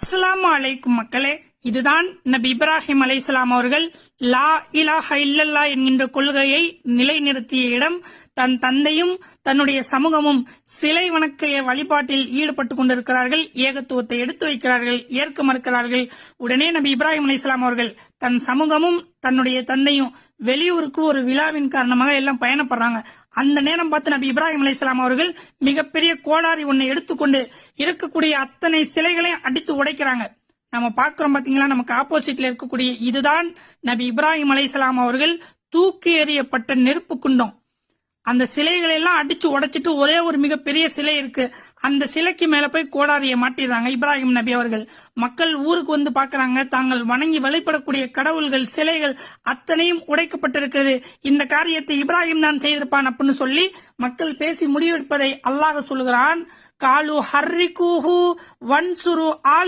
அஸ்ஸலாமு அலைக்கும் மக்களே, இதுதான் நபி இப்ராஹிம் அலைஹிஸ்ஸலாம் அவர்கள் லா இலாஹ இல்லல்லாஹ் என்கின்ற கொள்கையை நிலைநிறுத்திய இடம். தன் தந்தையும் தன்னுடைய சமூகமும் சிலை வணக்க வழிபாட்டில் ஈடுபட்டுக் கொண்டிருக்கிறார்கள். ஏகத்துவத்தை எடுத்து வைக்கிறார்கள், ஏற்க மறுக்கிறார்கள். உடனே நபி இப்ராஹிம் அலைஹிஸ்ஸலாம் அவர்கள் தன் சமூகமும் தன்னுடைய தந்தையும் வெளியூருக்கு ஒரு விழாவின் காரணமாக எல்லாம் பயணப்படுறாங்க. அந்த நேரம் பார்த்து நபி இப்ராஹிம் அலைஹிஸ்ஸலாம் அவர்கள் மிகப்பெரிய கோடாரி ஒன்னை எடுத்துக்கொண்டு இருக்கக்கூடிய அத்தனை சிலைகளையும் அடித்து உடைக்கிறாங்க. நம்ம பாக்குறோம் பாத்தீங்களா, நமக்கு ஆப்போசிட்ல இருக்கக்கூடிய இதுதான் நபி இப்ராஹிம் அலைஹிஸ்ஸலாம் அவர்கள் தூக்கி எறியப்பட்ட நெருப்பு குண்டம். அந்த சிலைகளை எல்லாம் அடிச்சு உடைச்சிட்டு ஒரே ஒரு மிகப்பெரிய சிலை இருக்கு. அந்த சிலைக்கு மேல போய் கோடாரியை மாட்டிடுறாங்க இப்ராஹிம் நபி அவர்கள். மக்கள் ஊருக்கு வந்து பாக்குறாங்க, தாங்கள் வணங்கி வழிபடக்கூடிய கடவுள்கள் சிலைகள் அத்தனையும் உடைக்கப்பட்டிருக்கிறது. இந்த காரியத்தை இப்ராஹிம் தான் செய்திருப்பான் அப்படின்னு சொல்லி மக்கள் பேசி முடிவெடுப்பதை அல்லாஹ் சொல்லுகிறான். காலு ஹர்ரிகூஹு வன்சுரு ஆல்